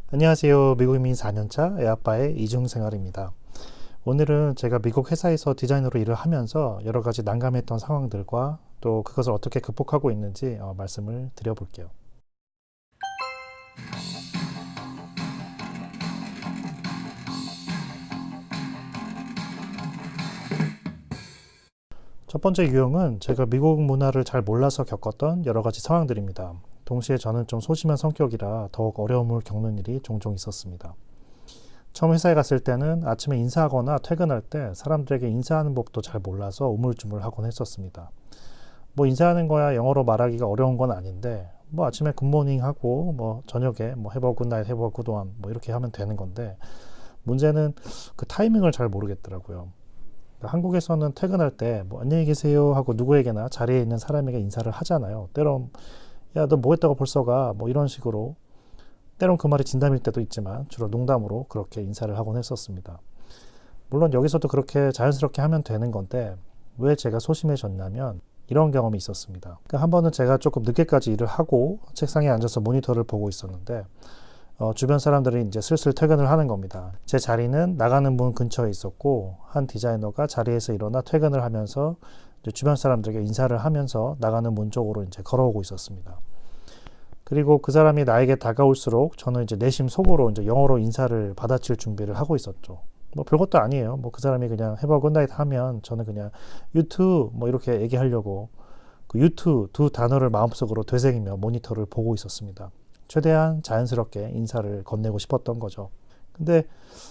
안녕하세요. 미국 이민 4년차 애아빠의 이중생활입니다. 오늘은 제가 미국 회사에서 디자이너로 일을 하면서 여러 가지 난감했던 상황들과 또 그것을 어떻게 극복하고 있는지 말씀을 드려볼게요. 첫 번째 유형은 제가 미국 문화를 잘 몰라서 겪었던 여러 가지 상황들입니다. 동시에 저는 좀 소심한 성격이라 더욱 어려움을 겪는 일이 종종 있었습니다. 처음 회사에 갔을 때는 아침에 인사하거나 퇴근할 때 사람들에게 인사하는 법도 잘 몰라서 우물쭈물하곤 했었습니다. 뭐 인사하는 거야 영어로 말하기가 어려운 건 아닌데 뭐 아침에 굿모닝 하고 뭐 저녁에 뭐 have a good night, have a good one 뭐 이렇게 하면 되는 건데 문제는 그 타이밍을 잘 모르겠더라고요. 그러니까 한국에서는 퇴근할 때 뭐 안녕히 계세요 하고 누구에게나 자리에 있는 사람에게 인사를 하잖아요. 때론 야 너 뭐 했다고 벌써 가 뭐 이런 식으로 때론 그 말이 진담일 때도 있지만 주로 농담으로 그렇게 인사를 하곤 했었습니다. 물론 여기서도 그렇게 자연스럽게 하면 되는 건데 왜 제가 소심해졌냐면 이런 경험이 있었습니다. 그러니까 한 번은 제가 조금 늦게까지 일을 하고 책상에 앉아서 모니터를 보고 있었는데 주변 사람들이 이제 슬슬 퇴근을 하는 겁니다. 제 자리는 나가는 문 근처에 있었고 한 디자이너가 자리에서 일어나 퇴근을 하면서 이제 주변 사람들에게 인사를 하면서 나가는 문 쪽으로 이제 걸어오고 있었습니다. 그리고 그 사람이 나에게 다가올수록 저는 이제 내심 속으로 이제 영어로 인사를 받아칠 준비를 하고 있었죠. 뭐 별것도 아니에요. 뭐 그 사람이 그냥 have a good night 하면 저는 그냥 you too 뭐 이렇게 얘기하려고 그 you too 두 단어를 마음속으로 되새기며 모니터를 보고 있었습니다. 최대한 자연스럽게 인사를 건네고 싶었던 거죠. 근데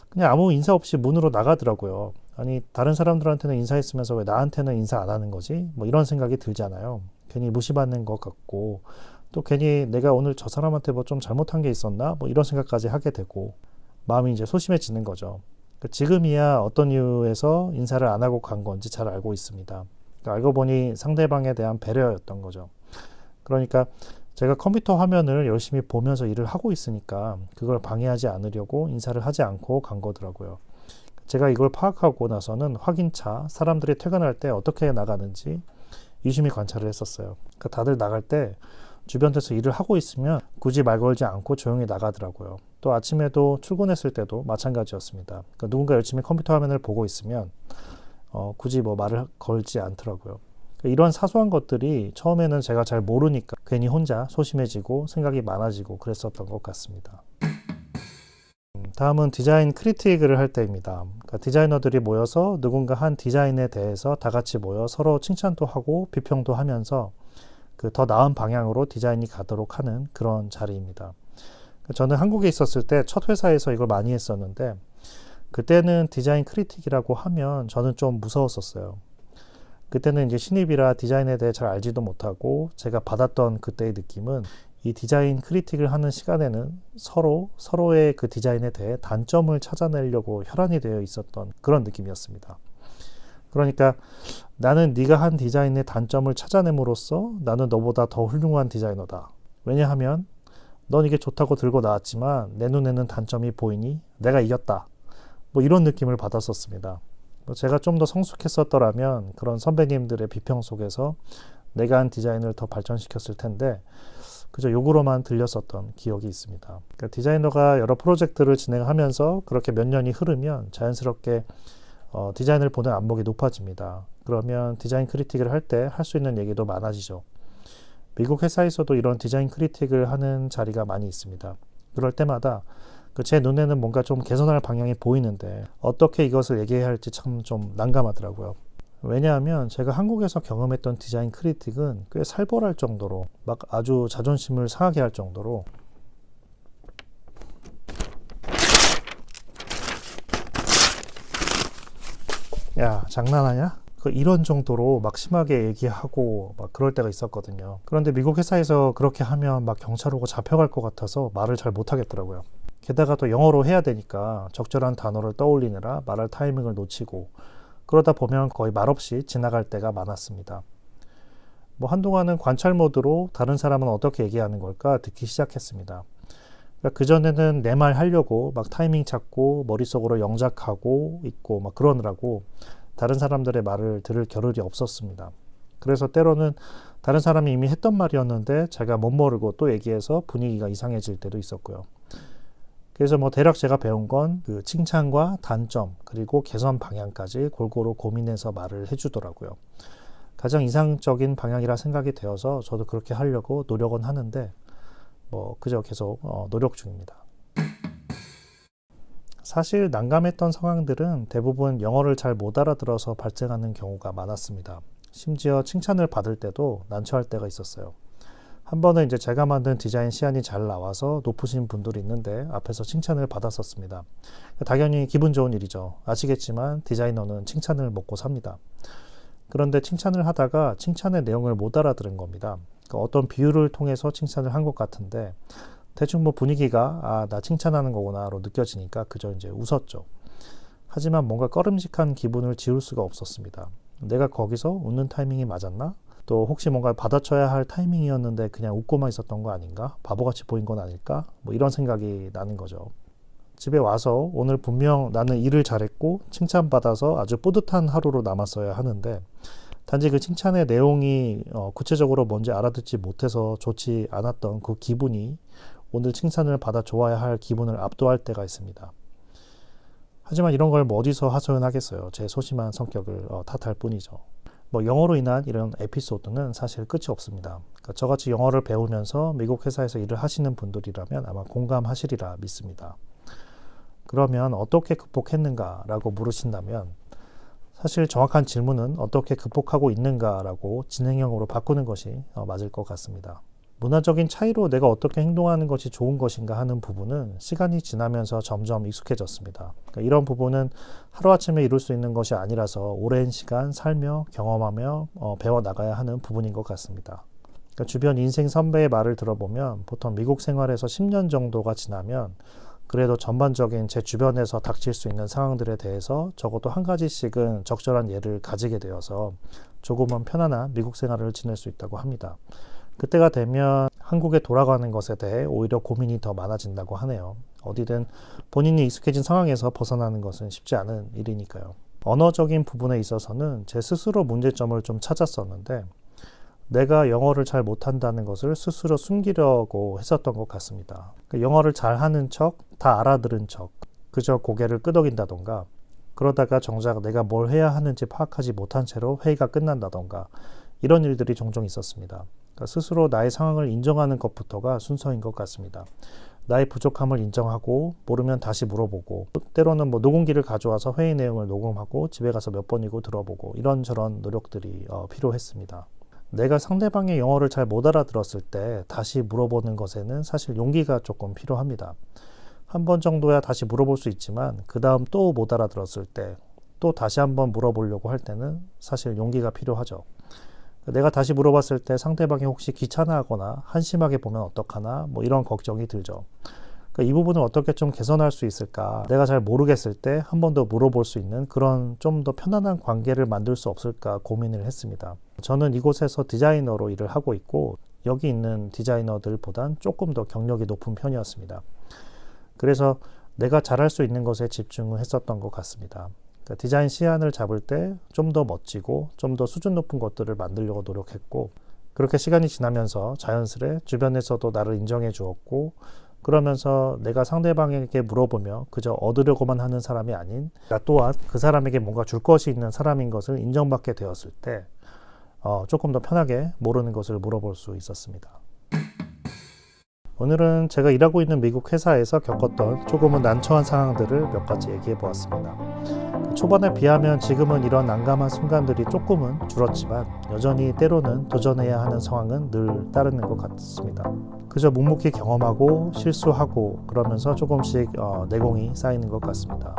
그냥 아무 인사 없이 문으로 나가더라고요. 아니 다른 사람들한테는 인사했으면서 왜 나한테는 인사 안 하는 거지? 뭐 이런 생각이 들잖아요. 괜히 무시받는 것 같고 또 괜히 내가 오늘 저 사람한테 뭐 좀 잘못한 게 있었나? 뭐 이런 생각까지 하게 되고 마음이 이제 소심해지는 거죠. 지금이야 어떤 이유에서 인사를 안 하고 간 건지 잘 알고 있습니다. 알고 보니 상대방에 대한 배려였던 거죠. 그러니까 제가 컴퓨터 화면을 열심히 보면서 일을 하고 있으니까 그걸 방해하지 않으려고 인사를 하지 않고 간 거더라고요. 제가 이걸 파악하고 나서는 확인차 사람들이 퇴근할 때 어떻게 나가는지 유심히 관찰을 했었어요. 그러니까 다들 나갈 때 주변 데서 일을 하고 있으면 굳이 말 걸지 않고 조용히 나가더라고요. 또 아침에도 출근했을 때도 마찬가지였습니다. 그러니까 누군가 열심히 컴퓨터 화면을 보고 있으면 굳이 뭐 말을 걸지 않더라고요. 그러니까 이런 사소한 것들이 처음에는 제가 잘 모르니까 괜히 혼자 소심해지고 생각이 많아지고 그랬었던 것 같습니다. 다음은 디자인 크리틱을 할 때입니다. 그러니까 디자이너들이 모여서 누군가 한 디자인에 대해서 다 같이 모여 서로 칭찬도 하고 비평도 하면서 그 더 나은 방향으로 디자인이 가도록 하는 그런 자리입니다. 저는 한국에 있었을 때 첫 회사에서 이걸 많이 했었는데 그때는 디자인 크리틱이라고 하면 저는 좀 무서웠었어요. 그때는 이제 신입이라 디자인에 대해 잘 알지도 못하고 제가 받았던 그때의 느낌은 이 디자인 크리틱을 하는 시간에는 서로의 그 디자인에 대해 단점을 찾아내려고 혈안이 되어 있었던 그런 느낌이었습니다. 그러니까 나는 네가 한 디자인의 단점을 찾아냄으로써 나는 너보다 더 훌륭한 디자이너다. 왜냐하면 넌 이게 좋다고 들고 나왔지만 내 눈에는 단점이 보이니 내가 이겼다. 뭐 이런 느낌을 받았었습니다. 제가 좀 더 성숙했었더라면 그런 선배님들의 비평 속에서 내가 한 디자인을 더 발전시켰을 텐데 그저 욕으로만 들렸었던 기억이 있습니다. 그러니까 디자이너가 여러 프로젝트를 진행하면서 그렇게 몇 년이 흐르면 자연스럽게 디자인을 보는 안목이 높아집니다. 그러면 디자인 크리틱을 할 때 할 수 있는 얘기도 많아지죠. 미국 회사에서도 이런 디자인 크리틱을 하는 자리가 많이 있습니다. 그럴 때마다 제 눈에는 뭔가 좀 개선할 방향이 보이는데 어떻게 이것을 얘기해야 할지 참 좀 난감하더라고요. 왜냐하면 제가 한국에서 경험했던 디자인 크리틱은 꽤 살벌할 정도로 막 아주 자존심을 상하게 할 정도로 야 장난하냐? 이런 정도로 막 심하게 얘기하고 막 그럴 때가 있었거든요. 그런데 미국 회사에서 그렇게 하면 막 경찰 오고 잡혀갈 것 같아서 말을 잘 못하겠더라고요. 게다가 또 영어로 해야 되니까 적절한 단어를 떠올리느라 말할 타이밍을 놓치고 그러다 보면 거의 말없이 지나갈 때가 많았습니다. 뭐 한동안은 관찰 모드로 다른 사람은 어떻게 얘기하는 걸까 듣기 시작했습니다. 그러니까 그전에는 내 말 하려고 막 타이밍 찾고 머릿속으로 영작하고 있고 막 그러느라고 다른 사람들의 말을 들을 겨를이 없었습니다. 그래서 때로는 다른 사람이 이미 했던 말이었는데 제가 못 모르고 또 얘기해서 분위기가 이상해질 때도 있었고요. 그래서 뭐 대략 제가 배운 건 그 칭찬과 단점 그리고 개선 방향까지 골고루 고민해서 말을 해주더라고요. 가장 이상적인 방향이라 생각이 되어서 저도 그렇게 하려고 노력은 하는데 뭐 그저 계속 노력 중입니다. 사실 난감했던 상황들은 대부분 영어를 잘 못 알아들어서 발생하는 경우가 많았습니다. 심지어 칭찬을 받을 때도 난처할 때가 있었어요. 한 번은 이제 제가 만든 디자인 시안이 잘 나와서 높으신 분들이 있는데 앞에서 칭찬을 받았었습니다. 당연히 기분 좋은 일이죠. 아시겠지만 디자이너는 칭찬을 먹고 삽니다. 그런데 칭찬을 하다가 칭찬의 내용을 못 알아들은 겁니다. 그러니까 어떤 비유를 통해서 칭찬을 한 것 같은데 대충 뭐 분위기가 나 칭찬하는 거구나로 느껴지니까 그저 이제 웃었죠. 하지만 뭔가 꺼름직한 기분을 지울 수가 없었습니다. 내가 거기서 웃는 타이밍이 맞았나? 또 혹시 뭔가 받아쳐야 할 타이밍이었는데 그냥 웃고만 있었던 거 아닌가? 바보같이 보인 건 아닐까? 뭐 이런 생각이 나는 거죠. 집에 와서 오늘 분명 나는 일을 잘했고 칭찬받아서 아주 뿌듯한 하루로 남았어야 하는데 단지 그 칭찬의 내용이 구체적으로 뭔지 알아듣지 못해서 좋지 않았던 그 기분이 오늘 칭찬을 받아 좋아야 할 기분을 압도할 때가 있습니다. 하지만 이런 걸 뭐 어디서 하소연하겠어요. 제 소심한 성격을 탓할 뿐이죠. 뭐 영어로 인한 이런 에피소드는 사실 끝이 없습니다. 그러니까 저같이 영어를 배우면서 미국 회사에서 일을 하시는 분들이라면 아마 공감하시리라 믿습니다. 그러면 어떻게 극복했는가라고 물으신다면 사실 정확한 질문은 어떻게 극복하고 있는가라고 진행형으로 바꾸는 것이 맞을 것 같습니다. 문화적인 차이로 내가 어떻게 행동하는 것이 좋은 것인가 하는 부분은 시간이 지나면서 점점 익숙해졌습니다. 그러니까 이런 부분은 하루아침에 이룰 수 있는 것이 아니라서 오랜 시간 살며 경험하며 배워나가야 하는 부분인 것 같습니다. 그러니까 주변 인생 선배의 말을 들어보면 보통 미국 생활에서 10년 정도가 지나면 그래도 전반적인 제 주변에서 닥칠 수 있는 상황들에 대해서 적어도 한 가지씩은 적절한 예를 가지게 되어서 조금은 편안한 미국 생활을 지낼 수 있다고 합니다. 그때가 되면 한국에 돌아가는 것에 대해 오히려 고민이 더 많아진다고 하네요. 어디든 본인이 익숙해진 상황에서 벗어나는 것은 쉽지 않은 일이니까요. 언어적인 부분에 있어서는 제 스스로 문제점을 좀 찾았었는데 내가 영어를 잘 못한다는 것을 스스로 숨기려고 했었던 것 같습니다. 영어를 잘하는 척, 다 알아들은 척, 그저 고개를 끄덕인다던가 그러다가 정작 내가 뭘 해야 하는지 파악하지 못한 채로 회의가 끝난다던가 이런 일들이 종종 있었습니다. 그러니까 스스로 나의 상황을 인정하는 것부터가 순서인 것 같습니다. 나의 부족함을 인정하고 모르면 다시 물어보고 때로는 뭐 녹음기를 가져와서 회의 내용을 녹음하고 집에 가서 몇 번이고 들어보고 이런저런 노력들이 필요했습니다. 내가 상대방의 영어를 잘 못 알아들었을 때 다시 물어보는 것에는 사실 용기가 조금 필요합니다. 한 번 정도야 다시 물어볼 수 있지만 그 다음 또 못 알아들었을 때 또 다시 한번 물어보려고 할 때는 사실 용기가 필요하죠. 내가 다시 물어봤을 때 상대방이 혹시 귀찮아하거나 한심하게 보면 어떡하나 뭐 이런 걱정이 들죠. 그러니까 이 부분을 어떻게 좀 개선할 수 있을까? 내가 잘 모르겠을 때 한 번 더 물어볼 수 있는 그런 좀 더 편안한 관계를 만들 수 없을까 고민을 했습니다. 저는 이곳에서 디자이너로 일을 하고 있고 여기 있는 디자이너들보단 조금 더 경력이 높은 편이었습니다. 그래서 내가 잘할 수 있는 것에 집중을 했었던 것 같습니다. 그러니까 디자인 시안을 잡을 때 좀 더 멋지고 좀 더 수준 높은 것들을 만들려고 노력했고 그렇게 시간이 지나면서 자연스레 주변에서도 나를 인정해 주었고 그러면서 내가 상대방에게 물어보며 그저 얻으려고만 하는 사람이 아닌 나 또한 그 사람에게 뭔가 줄 것이 있는 사람인 것을 인정받게 되었을 때 조금 더 편하게 모르는 것을 물어볼 수 있었습니다. 오늘은 제가 일하고 있는 미국 회사에서 겪었던 조금은 난처한 상황들을 몇 가지 얘기해 보았습니다. 초반에 비하면 지금은 이런 난감한 순간들이 조금은 줄었지만 여전히 때로는 도전해야 하는 상황은 늘 따르는 것 같습니다. 그저 묵묵히 경험하고 실수하고 그러면서 조금씩 내공이 쌓이는 것 같습니다.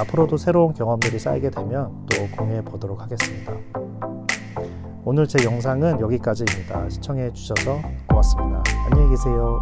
앞으로도 새로운 경험들이 쌓이게 되면 또 공유해 보도록 하겠습니다. 오늘 제 영상은 여기까지입니다. 시청해 주셔서 고맙습니다. 안녕히 계세요.